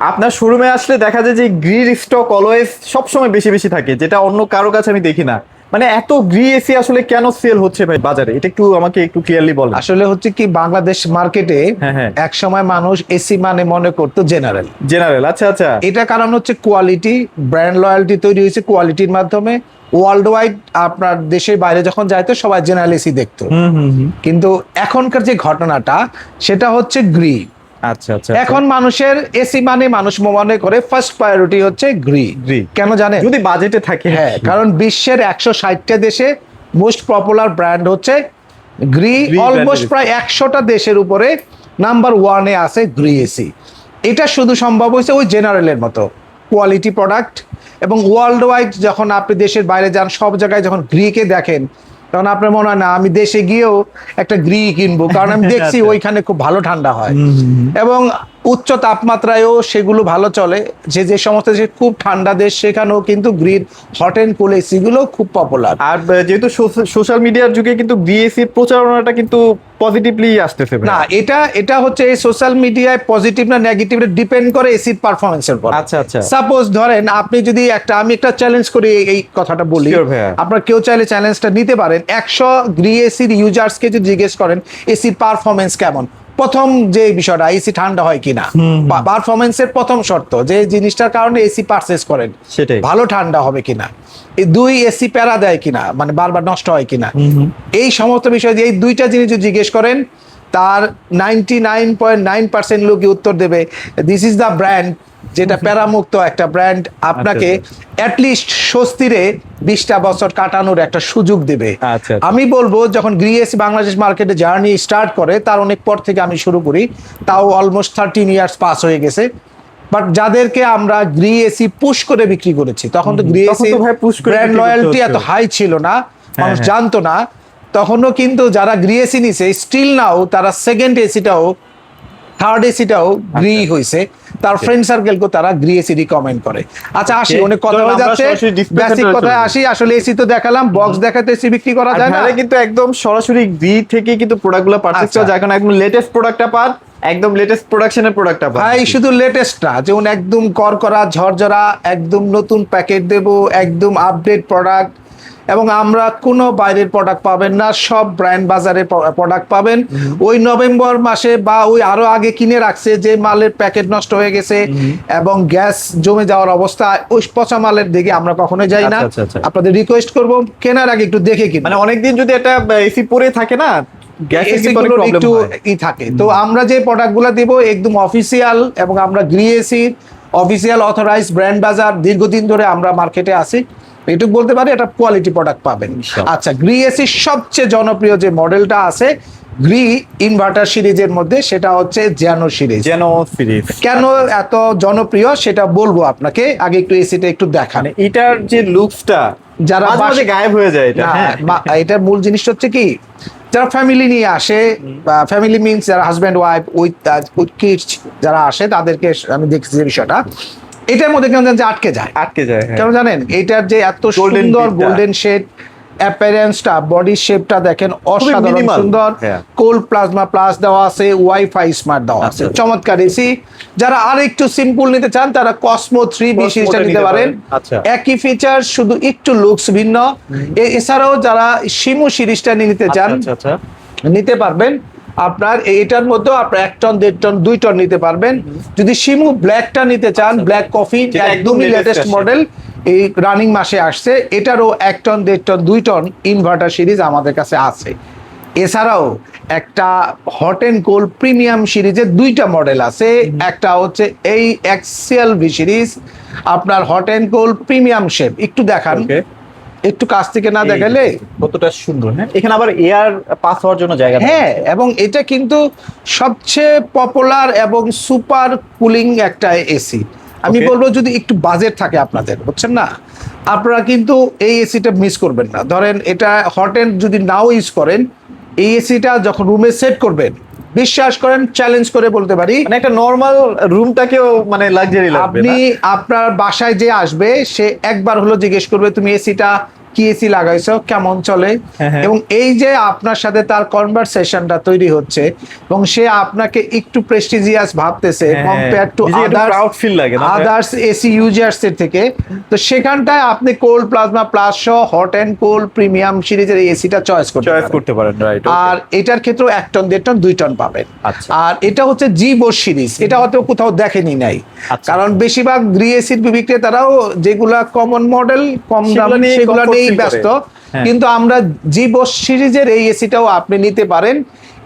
আপনার শোরুমে আসলে দেখা যায় যে গ্রির স্টক অলওয়েজ সবসময় বেশি বেশি থাকে, যেটা অন্য কারো কাছে আমি দেখি না। মানে এত গ্রি এসি আসলে কেন সেল হচ্ছে ভাই বাজারে, এটা একটু আমাকে একটু ক্লিয়ারলি বলেন। আসলে হচ্ছে কি, বাংলাদেশ মার্কেটে হ্যাঁ হ্যাঁ। এক সময় মানুষ এসি মানে মনে করতো জেনারেল। জেনারেল, আচ্ছা আচ্ছা। এটা কারণ হচ্ছে কোয়ালিটি, ব্র্যান্ড লয়্যালটি তৈরি হয়েছে কোয়ালিটির মাধ্যমে। ওয়ার্ল্ড ওয়াইড আপনার দেশের বাইরে যখন যাইতো সবাই জেনারেল এসি দেখতো। হুম হুম হুম। কিন্তু এখনকার যে ঘটনাটা সেটা হচ্ছে গ্রি। আচ্ছা আচ্ছা। এখন মানুষের এসি মানে মানুষ মনে করে ফার্স্ট প্রায়োরিটি হচ্ছে গ্রি। গ্রি কেন জানেন? যদি বাজেটে থাকে। হ্যাঁ, কারণ বিশ্বের 160টা দেশে মোস্ট পপুলার ব্র্যান্ড হচ্ছে গ্রি। Gree অলমোস্ট brand-এর প্রায় 100টা দেশের উপরে নাম্বার ওয়ানে আছে গ্রি এসি। এটা শুধু সম্ভব হয়েছে ওই জেনারেলের মতো কোয়ালিটি প্রোডাক্ট। এবং ওয়ার্ল্ড ওয়াইড যখন আপনি দেশের বাইরে যান, সব জায়গায় যখন গ্রিকে দেখেন, তখন আপনার মনে হয় না আমি দেশে গিয়েও একটা গ্রি কিনবো, কারণ আমি দেখছি আচ্ছা। ওইখানে খুব ভালো ঠান্ডা হয় হুম হুম হুম। এবং উচ্চ তাপমাত্রায়ও সেগুলো ভালো চলে। যে যে সমস্ত দেশে খুব ঠান্ডা দেশ, সেখানেও কিন্তু green hot and cool AC গুলো খুব পপুলার। আর যেহেতু সোশ্যাল মিডিয়ার যুগে কিন্তু বিএসসি প্রচারণাটা কিন্তু পজিটিভলি আসতেছে ভাই। না, এটা এটা হচ্ছে এই সোশ্যাল মিডিয়ায় পজিটিভ না নেগেটিভ ডিপেন্ড করে এসির পারফরমেন্সের উপর। আচ্ছা আচ্ছা। সাপোজ ধরেন আপনি যদি আমি একটা চ্যালেঞ্জ করি, এই কথাটা বলি, Sure ভাইয়া। আপনারা কেউ চাইলে চ্যালেঞ্জটা নিতে পারেন। 100 গ্রি এসির ইউজার্সকে যদি জিজ্ঞেস করেন এসির পারফরমেন্স কেমন, প্রথম যে বিষয়টা এসি ঠান্ডা হয় কিনা, পারফরমেন্সের প্রথম শর্ত যে জিনিসটার কারণে এসি পারচেজ করেন, সেটাই। ভালো ঠান্ডা হবে কিনা, এই দুই এসি প্যারা দেয় কিনা, মানে বারবার নষ্ট হয় কিনা, এই সমস্ত বিষয় দিয়ে এই দুইটা জিনিস যদি জিজ্ঞেস করেন, তার 99.9% লোকই উত্তর দেবে দিস ইজ দ্য ব্র্যান্ড, যেটা প্যারামুক্ত একটা ব্র্যান্ড আপনাকে অ্যাটলিস্ট স্বস্তিরে 20টা বছর কাটানোর একটা সুযোগ দেবে। আচ্ছা। আমি বলবো যখন গ্রিএসি বাংলাদেশ মার্কেটে জার্নি স্টার্ট করে তার অনেক পর থেকে আমি শুরু করি, তাও অলমোস্ট 13 ইয়ার্স পাস হয়ে গেছে। বাট যাদেরকে আমরা গ্রিএসি পুশ করে বিক্রি করেছি, তখন তো গ্রিএসি ভাই পুশ করে ব্র্যান্ড বিক্রি করতে লয়্যালটি হতো। এত হাই ছিল না, মানুষ হ্যাঁ। জানতো না। তখনও কিন্তু যারা গ্রিএসি নিছে স্টিল নাও তারা সেকেন্ড এসিটাও থার্ড এসিটাও গ্রি হয়েছে, তার ফ্রেন্ড সার্কেলকে তারা গ্রি এসি রিকমেন্ড করে। আচ্ছা আসি, অনেক কথা হয়ে যাচ্ছে, বেসিক কথায় আসি। আসলে এসি তো দেখালাম, বক্স দেখাতে এসি বিক্রি করা যায় না। কিন্তু একদম সরাসরি গ্রি থেকে কিন্তু প্রোডাক্টগুলো পারচেজ করা যায়, কারণ একদম লেটেস্ট প্রোডাক্টটা পান, একদম লেটেস্ট প্রোডাকশনের প্রোডাক্টটা পান। ভাই শুধু লেটেস্ট না, যেমন একদম করকরা ঝরঝরা একদম নতুন প্যাকেট দেব, একদম আপডেট প্রোডাক্ট। এবং আমরা কোনো বাইরের প্রোডাক্ট পাবেন না, সব ব্র্যান্ড বাজারের প্রোডাক্ট পাবেন। ওই নভেম্বর মাসে বা ওই আরো আগে কিনে রাখছে যে মালের প্যাকেট নষ্ট হয়ে গেছে এবং গ্যাস জমে যাওয়ার অবস্থা, ওই পচা মালের দিকে আমরা কখনোই যাই না। আচ্ছা, আচ্ছা। আপনাদের রিকোয়েস্ট করব কেনার আগে একটু দেখে কিনুন। মানে অনেকদিন যদি একটা এসি পরে থাকে না, গ্যাসের কিন্তু অনেক প্রবলেম একটু হয়। ই থাকে। তো আমরা যে প্রোডাক্টগুলো দেব একদম অফিসিয়াল, এবং আমরা গ্রিএসির অফিসিয়াল অথরাইজড ব্র্যান্ড বাজার দীর্ঘদিন ধরে আমরা মার্কেটে আছি, এটুকু বলতে পারি এটা কোয়ালিটি প্রোডাক্ট পাবেন। আচ্ছা, গ্রিএসির সবচেয়ে জনপ্রিয় যে মডেলটা আছে গ্রি ইনভার্টার সিরিজের মধ্যে, সেটা হচ্ছে জ্যানো সিরিজ। জ্যানো সিরিজ কেন এত জনপ্রিয় সেটা বলবো আপনাকে, আগে একটু এসিটা একটু দেখান। মানে এটার যে লুকসটা যারা মাঝে মাঝে গায়েব হয়ে যায় এটা। হ্যাঁ, এটার মূল জিনিসটা হচ্ছে কি, যারা ফ্যামিলি নিয়ে আসে, বা ফ্যামিলি মিনস যারা হাজব্যান্ড ওয়াইফ উইথ কিডস যারা আসে, তাদেরকে আমি দেখছি যে বিষয়টা এটার মধ্যে কেন জানেন যে আটকে যায়। আটকে যায়। কেন জানেন? এটার যে এত Golden সুন্দর bit টা। গোল্ডেন শেড, অ্যাপিয়ারেন্সটা, বডি শেপটা দেখেন অসাধারণ minimal। সুন্দর। হ্যাঁ। কোল্ড প্লাজমা প্লাস দেওয়া আছে, ওয়াইফাই স্মার্ট দেওয়া আছে, আচ্ছা। চমৎকার এসি। যারা আর একটু সিম্পল নিতে চান তারা কসমো 3B Cosmo সিরিজটা টা নিতে নিতে পারেন। পারেন। আচ্ছা। একই ফিচার, শুধু একটু লুকস ভিন্ন। এছাড়াও যারা শিমু সিরিজটা নিতে চান আচ্ছা আচ্ছা। নিতে পারবেন। আপনার এটার মধ্যেও আপনার 1 টন 1.5 টন 2 টন নিতে পারবেন। যদি শিমু ব্ল্যাকটা নিতে চান, ব্ল্যাক কফি যেটা একদম একদমই latest লেটেস্ট আসছে। মডেল, এই রানিং মাসে আসছে, এটারও 1 ton 1.5 ton 2 ton inverter series আমাদের কাছে আছে। এছাড়াও একটা হট এন্ড কোল্ড প্রিমিয়াম সিরিজের 2টা মডেল আছে। একটা হচ্ছে এই এক্সেল ভি সিরিজ, আপনার hot and cold premium shape. একটু দেখান, ওকে। একটু কাছ থেকে না দেখালে। কতটা সুন্দর। হ্যাঁ, এখানে আবার এয়ার পাস হওয়ার জন্য জায়গা দেওয়া হ্যাঁ, আছে। এবং এটা কিন্তু সবচেয়ে পপুলার এবং সুপার কুলিং একটা এসি। আমি Okay. বলবো যদি একটু বাজেট থাকে আপনাদের, বুঝছেন না, আপনারা কিন্তু এই এসিটা মিস করবেন না। ধরেন এটা হট এন্ড যদি নাও ইউজ করেন, এই এসিটা যখন রুমে সেট করবেন, বিশ্বাস করেন চ্যালেঞ্জ করে বলতে পারি, মানে একটা নরমাল রুমটাকেও মানে লাক্সারি লাগবে আপনি না? আপনার বাসায় যে আসবে সে একবার হলো জিজ্ঞেস করবে তুমি এসিটা কি এসি লাগাইছো, কেমন চলে, হ্যাঁ। এবং এই যে আপনার সাথে তার কনভারসেশনটা তৈরি হচ্ছে এবং সে আপনাকে একটু প্রেস্টিজিয়াস ভাবতেছে কম্পেয়ার টু প্রাউড ফিল লাগে না ভাই? আদার্স এসি ইউজার্স এর থেকে, তো সেখানটায় আপনি কোল্ড প্লাজমা প্লাস সহ হট অ্যান্ড কোল্ড প্রিমিয়াম সিরিজের এই এসিটা চয়েস করতে পারেন, রাইট। আর এটার ক্ষেত্রেও 1 টন 1.5 টন 2 টন পাবেন। আচ্ছা। আর এটা হচ্ছে জি বোস সিরিজ, এটা হয়তো কোথাও দেখেনি নাই, আচ্ছা। কারণ বেশিরভাগ গ্রি এসির বিক্রেতারাও যেগুলা কমন মডেল কম দাম সেগুলো নিয়ে সেগুলো comfort নিয়েই feel করে। ব্যস্ত, হ্যাঁ। কিন্তু আমরা জি বোস সিরিজের এই এসিটাও আপনি নিতে পারেন।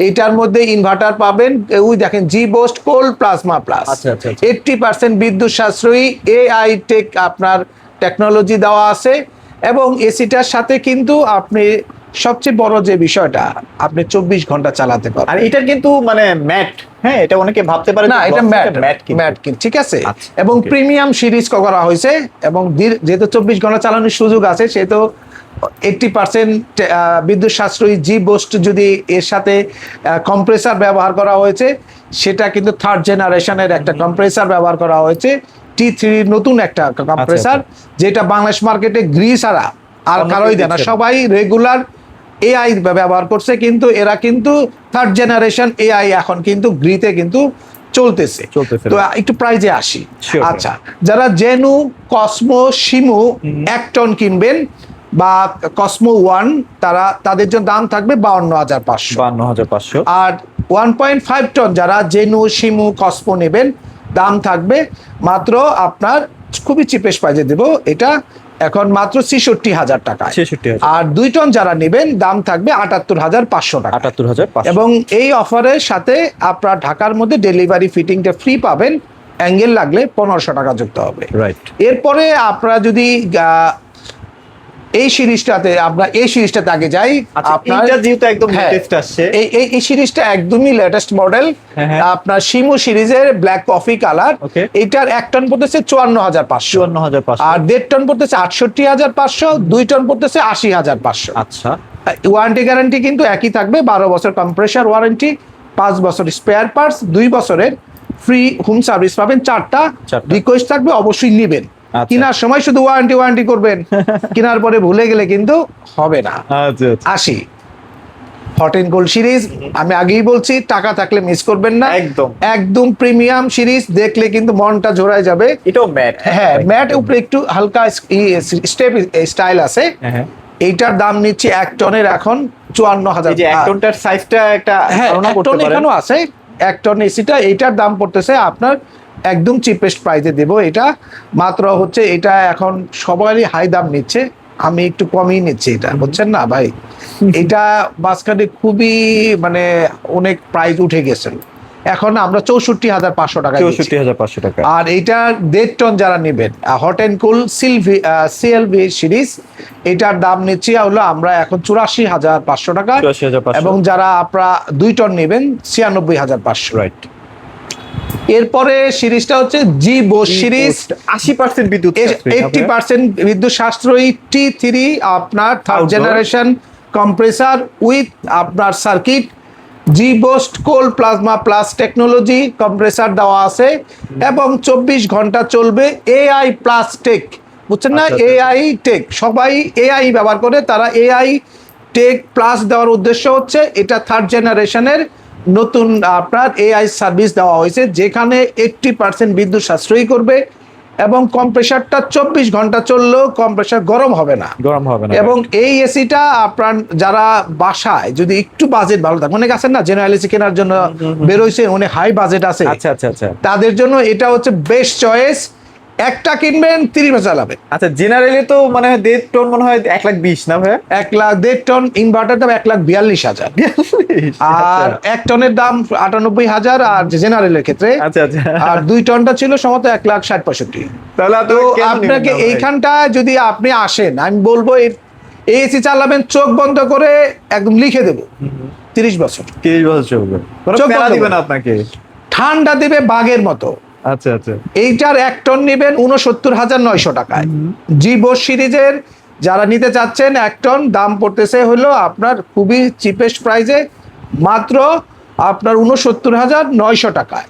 এটার মধ্যে ইনভার্টার পাবেন, ওই দেখেন জি বোস্ট কোল্ড প্লাজমা প্লাস, আচ্ছা, আচ্ছা, আচ্ছা। 80% বিদ্যুৎ সাশ্রয়ী এআই টেক আপনার টেকনোলজি দেওয়া আছে, এবং এসিটার সাথে কিন্তু আপনি সবচেয়ে বড় যে বিষয়টা, আপনি 24 ঘন্টা চালাতে পারবেন। আর এটার কিন্তু মানে ম্যাট, হ্যাঁ, এটা অনেকে ভাবতে পারে না, এটা ম্যাট কিন্তু। ম্যাট কিন্তু ঠিক আছে। আচ্ছা, এবং okay. প্রিমিয়াম সিরিজ করা হয়েছে, এবং যেহেতু 24 ঘন্টা চালানোর সুযোগ আছে, সেহেতু 80% বিদ্যুৎ সাশ্রয়ী জি বোস্ট যদি এর সাথে কম্প্রেসার ব্যবহার করা হয়েছে, সেটা কিন্তু 3rd জেনারেশনের একটা কম্প্রেসার ব্যবহার করা হয়েছে, T3 নতুন একটা কম্প্রেসার, যেটা বাংলাদেশ মার্কেটে গ্রি ছাড়া আর অন্য কারোই কেউ দেয় না, দিচ্ছে না। সবাই রেগুলার এআই ব্যবহার করছে, কিন্তু এরা কিন্তু 3rd জেনারেশন এআই এখন কিন্তু গ্রিতে কিন্তু চলতেছে। তো একটু প্রাইজে আসি। Sure, আচ্ছা, যারা জেনু, কসমো, শিমু 1 টন কিনবেন বা কসমো 1, তাদের জন্য দাম থাকবে 52,500। 52,500। আর 1.5 টন যারা জেনু, শিমু, কসমো নেবেন, দাম থাকবে মাত্র আপনার খুবই চিপেস্ট প্রাইজে দেব এটা এখন মাত্র 66,000 টাকা। 66,000। আর 2 টন যারা নেবেন, দাম থাকবে 78,500 টাকা। 78,500। এবং এই অফারের সাথে আপনার ঢাকার মধ্যে ডেলিভারি ফিটিংটা ফ্রি পাবেন, অ্যাঙ্গেল লাগলে 1500 টাকা যুক্ত হবে। রাইট। এরপরে আপনারা যদি এই সিরিজটাতে আগে যাই, আপনার এটা যেহেতু একদম লেটেস্ট আসছে, এই সিরিজটা একদমই লেটেস্ট মডেল, আপনার শিমু সিরিজের ব্ল্যাক কফি কালার, এটার 1 টন পড়তেছে 54,500, 54,500। আর 1.5 টন পড়তেছে 68,500, 2 টন পড়তেছে 80,500। আচ্ছা। ওয়ারেন্টি গ্যারান্টি কিন্তু একই থাকবে, 12 বছর কম্প্রেসার ওয়ারেন্টি, 5 বছর স্পেয়ার পার্টস, 2 বছরের ফ্রি হোম সার্ভিস পাবেন। 4টা রিকোয়েস্ট থাকবে, অবশ্যই নেবেন। কেনার সময় শুধু ওয়ারেন্টি করবেন, কেনার পরে ভুলে গেলে কিন্তু হবে না। আসি হট এন্ড কোল্ড সিরিজ, আমি আগেই বলছি, টাকা থাকলে মিস করবেন না, একদম প্রিমিয়াম সিরিজ, দেখলে কিন্তু মনটা জোড়ায় যাবে। এটাও ম্যাট, হ্যাঁ, ম্যাট উপরে একটু হালকা স্টেপ স্টাইল আছে। এইটার দাম নিচ্ছে 1 টনের এখন 54,000। 1 টনটার সাইজটা একটা ধারণা করতে পারেন, এখানেও আছে 1 টন এসিটা, এইটার দাম পড়তেছে আপনার একদম চিপেস্ট প্রাইসে দেব এটা, মাত্র হচ্ছে এটা এখন সবারই হাই দাম নিচ্ছে, আমি একটু কমই নিচ্ছি এটা, বুঝছেন না ভাই? এটা মাঝখানে খুবই মানে অনেক প্রাইস উঠে গেছে, এখন আমরা 64,500 টাকা, 64,500 টাকা। আর এইটা 1.5 টন যারা নেবেন hot and cool CLV series, এটার দাম নিচ্ছি হলো আমরা এখন 84,500 টাকা, এবং যারা আপনারা 2 টন নেবেন 96,500। রাইট। এরপরে সিরিজটা হচ্ছে জি বোস সিরিজ, 80% বিদ্যুৎ, 80% বিদ্যুৎ সাশ্রয়ী T3 আপনার 3rd জেনারেশন কম্প্রেসার উইথ আপনার circuit, G boost cold plasma plus technology compressor দেওয়া আছে, এবং 24 ঘন্টা চলবে এআই প্লাস টেক, বুঝছেন না? এআই টেক, সবাই এআই ব্যবহার করে, তারা এআই টেক প্লাস দেওয়ার উদ্দেশ্য হচ্ছে এটা 3rd জেনারেশনের নতুন আপনার এআই সার্ভিস দেওয়া হয়েছে, যেখানে 80% বিদ্যুৎ সাশ্রয়ী করবে, এবং কম্প্রেসারটা 24 ঘন্টা চললেও কম্প্রেসার গরম হবে না। এবং এই এসিটা আপনার যারা বাসায় যদি একটু বাজেট ভালো থাকে, অনেক আছেন না জেনারেল এসি কেনার জন্য বেরোইছে, অনেক হাই বাজেট আছে, তাদের জন্য এটা হচ্ছে বেস্ট চয়েস। একটা কিনবেন 30 বছর চালাবে। আচ্ছা, জেনারেলি তো মানে 1.5 টন মনে হয় 1,20,000 না ভাই? 1,00,000 টন ইনভার্টার দাম 1,42,000, আর 1 টনের দাম 98,000 আর জেনারেলের ক্ষেত্রে। আর 2 টনটা ছিল সম্ভবত 1,60,65। তাহলে আপনাকে এইখানটা যদি আপনি আসেন, আমি বলবো এই এসি চালাবেন চোখ বন্ধ করে, একদম লিখে দেবো 30 বছর। 30 বছর চলবে, চোখ বন্ধ দিবেন, আপনাকে ঠান্ডা দিবে বাঘের মতো। এইটার 1 টন নেবেন 69,900 টাকায়। জি বোস সিরিজের যারা নিতে চাচ্ছেন 1 টন, দাম পড়তেছে হলো আপনার খুবই চিপেস্ট প্রাইসে, মাত্র আপনার 69,900 টাকায়।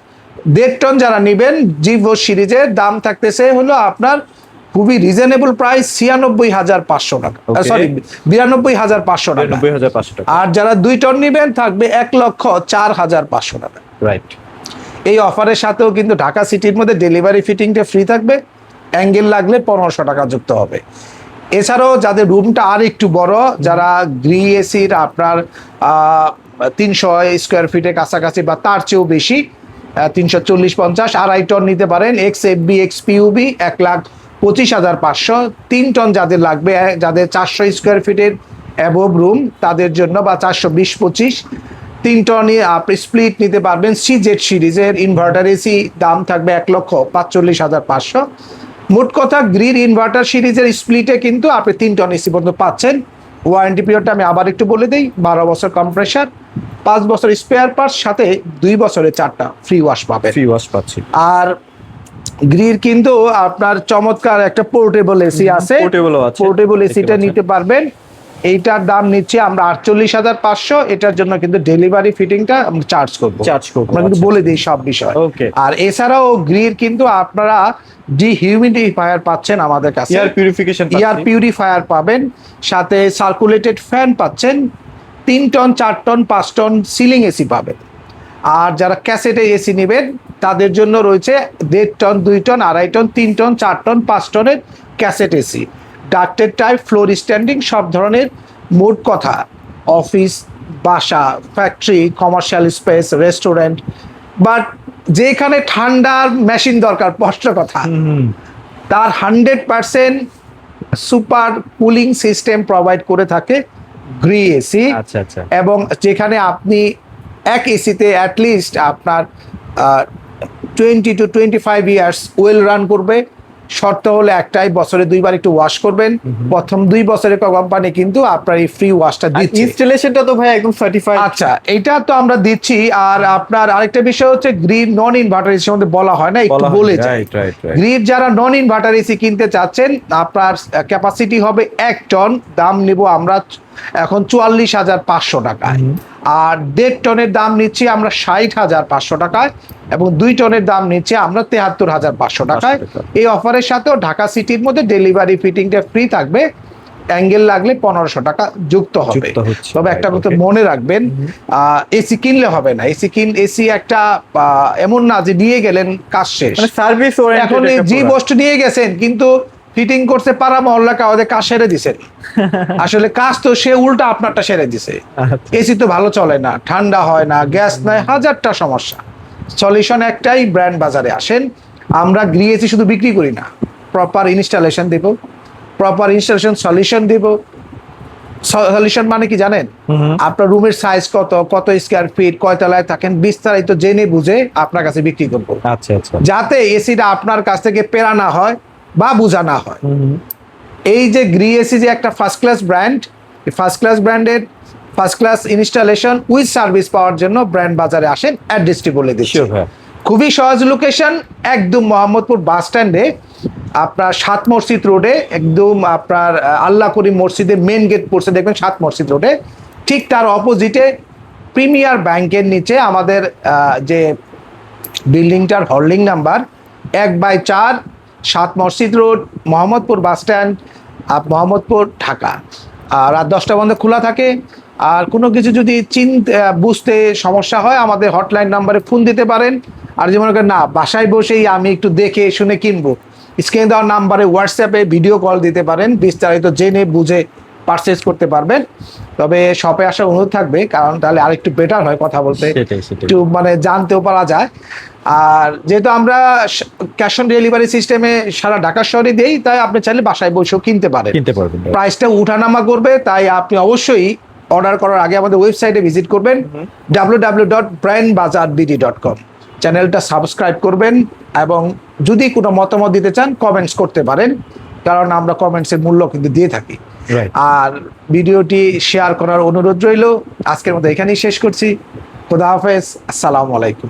1.5 টন যারা নেবেন জি বোস সিরিজের দাম থাকতেছে হলো আপনার খুবই রিজনেবল প্রাইস 96,500 টাকা, Okay. সরি 92,500 টাকা। 92,500 টাকা। আর যারা 2 টন নেবেন থাকবে 1,04,500 টাকা। রাইট। এই অফারের সাথেও কিন্তু ঢাকা সিটির মধ্যে ডেলিভারি ফিটিংটা ফ্রি থাকবে, অ্যাঙ্গেল লাগলে 1500 টাকা যুক্ত হবে। এছাড়াও যাদের রুমটা আর একটু বড়, যারা গ্রি এসির আপনার 300 স্কোয়ার ফিটের কাছাকাছি বা তার চেয়েও বেশি, 340-50 2.5 টন নিতে পারেন, XFB XPUB 1,25,500। 3 টন যাদের লাগবে, যাদের 400 স্কোয়ার ফিটের অ্যাবোভ রুম তাদের জন্য, বা 420-25 3 টন আপনি স্প্লিট নিতে পারবেন। CZ সিরিজের ইনভার্টার এসি দাম থাকবে 1,45,500। মোট কথা গ্রিড ইনভার্টার সিরিজের স্প্লিটে কিন্তু আপনি 3 টন এসি পর্যন্ত পাচ্ছেন। ওয়ারেন্টি পিরিয়ডটা আমি আবার একটু বলে দিই, 12 বছর কম্প্রেসার, 5 বছর স্পেয়ার পার্টস, সাথে 2 বছরে 4টা ফ্রি ওয়াশ পাবেন। ফ্রি ওয়াশ পাচ্ছি। আর গ্রিড কিন্তু আপনার চমৎকার একটা পোর্টেবল এসি আছে, পোর্টেবলও আছে। পোর্টেবল এসিটা দেখতে নিতে পারবেন। এইটার দাম নিচ্ছে আমরা 48,500। এটার জন্য কিন্তু ডেলিভারি ফিটিংটা আমরা চার্জ করবো, আমরা কিন্তু বলে দিই সব বিষয়। ওকে। আর এছাড়াও গ্রিড কিন্তু আপনারা ডিহিউমিডিফায়ার পাচ্ছেন আমাদের কাছে, এয়ার পিউরিফিকেশন, এয়ার পিউরিফায়ার পাবেন, সাথে সার্কুলেটেড ফ্যান পাচ্ছেন, 3 ton 4 ton 5 ton ceiling AC পাবেন। আর যারা ক্যাসেটে এসি নেবেন তাদের জন্য রয়েছে 1.5 ton 2 ton 2.5 ton 3 ton 4 ton 5 টনের cassette AC, ducted type, floor standing, সব ধরনের। মোট কথা অফিস, বাসা, factory, commercial space, restaurant, but যেখানে ঠান্ডার মেশিন দরকার, স্পষ্ট কথা, তার 100% সুপার কুলিং সিস্টেম প্রোভাইড করে থাকে গ্রি এসি। আচ্ছা আচ্ছা। এবং যেখানে আপনি এক এসিতে অ্যাটলিস্ট আপনার 20 to 25 ইয়ার্স ওয়েল রান করবে। শর্ত হলে একটাই, বছরে 2 বার একটু ওয়াশ করবেন। প্রথম 2 বছরে কোম্পানি কিন্তু আপনার এই ফ্রি ওয়াশটা দিচ্ছে। ইনস্টলেশনটা তো ভাই একদম সার্টিফাইড। আচ্ছা, এটা তো আমরা দিচ্ছি। আর আপনার আরেকটা বিষয় হচ্ছে গ্রিড নন ইনভার্টার এসির মধ্যে বলা হয় না, একটু বলে যাই। গ্রিড যারা নন ইনভার্টার এসি কিনতে চাচ্ছেন, আপনার ক্যাপাসিটি হবে 1 টন, দাম নিব আমরা এখন 44,500 টাকায়। আর 1.5 টনের দাম নিচ্ছি আমরা 60,500 টাকায়, এবং 2 টনের দাম নিচ্ছি আমরা 73,500 টাকায়। এই অফারের সাথেও ঢাকা সিটির মধ্যে ডেলিভারি ফিটিংটা ফ্রি থাকবে, অ্যাঙ্গেল লাগলে 1500 টাকা যুক্ত হবে। তবে একটা কথা মনে রাখবেন, এসি কিনলে হবে না। এসি একটা এমন না যে নিয়ে গেলেন কাজ শেষ, মানে সার্ভিস এখন জি বস্তু নিয়ে গেছেন কিন্তু ফিটিং করছে পাড়া মহল্লা কাউকে কাজ সেরে দিছেন, আসলে কাজ তো সে উল্টা আপনারটা সেরে দিছে। এসি তো ভালো চলে না, ঠান্ডা হয় না, গ্যাস নাই, হাজারটা সমস্যা। সলিউশন একটাই, ব্র্যান্ড বাজারে আসেন। আমরা গ্রি এসি শুধু বিক্রি করি না, প্রপার ইনস্টলেশন দেব, প্রপার ইনস্টলেশন সলিউশন দেব। সলিউশন মানে কি জানেন? আপনার রুমের সাইজ কত, কত স্কয়ার ফিট, কয় তলায় থাকেন, বিস্তারিত জেনে বুঝে আপনার কাছে বিক্রি করবো। আচ্ছা আচ্ছা। যাতে এসিটা আপনার কাছ থেকে পেরা না হয় বা বোঝা না হয়। এই যে গ্রি এসি যে একটা ফার্স্ট ক্লাস ব্র্যান্ড, এই ফার্স্ট ক্লাস ব্র্যান্ডের first class installation with service পাওয়ার জন্য ব্র্যান্ড বাজারে আসেন। অ্যাড্রেসটি বলে দিচ্ছি, খুবই সহজ লোকেশন, একদম মোহাম্মদপুর বাস স্ট্যান্ডে, আপনার 7 মসজিদ রোডে, একদম আপনার আল্লাহ করিম মসজিদের মেন গেট পড়ছে দেখবেন 7 মসজিদ রোডে, ঠিক তার অপোজিটে প্রিমিয়ার ব্যাংকের নিচে আমাদের যে বিল্ডিংটার হোল্ডিং নাম্বার 1/4, 7 মসজিদ road, Mohammadpur bus stand, Mohammadpur, Dhaka. রাত 10টা পর্যন্ত খোলা থাকে। আর কোনো কিছু যদি বুঝতে সমস্যা হয় আমাদের হটলাইন নাম্বারে ফোন দিতে পারেন। আর যে মনে করেন না বাসায় বসেই আমি একটু দেখে শুনে কিনবো, স্ক্রিনে দেওয়ার নাম্বারে হোয়াটসঅ্যাপে ভিডিও কল দিতে পারেন, বিস্তারিত জেনে বুঝে পারচেজ করতে পারবেন। তবে শপে আসার অনুরোধ থাকবে, কারণ তাহলে আরেকটু বেটার হয় কথা বলতে, একটু মানে জানতেও পারা যায়। আর যেহেতু আমরা ক্যাশ অন ডেলিভারি সিস্টেমে সারা ঢাকা শহরে দেই, তাই আপনি চাইলে বাসায় বসেও কিনতে পারবেন। প্রাইসটা উঠানামা করবে, তাই আপনি অবশ্যই অর্ডার করার আগে আমাদের ওয়েবসাইটে ভিজিট করবেন www.brandbazarbd.com। চ্যানেলটা সাবস্ক্রাইব করবেন, এবং যদি কোনো মতামত দিতে চান কমেন্টস করতে পারেন, কারণ আমরা কমেন্টসের মূল্য কিন্তু দিয়ে থাকি। আর ভিডিওটি শেয়ার করার অনুরোধ রইল। আজকের মতো এখানেই শেষ করছি। খোদা হাফেজ, আসসালামু আলাইকুম।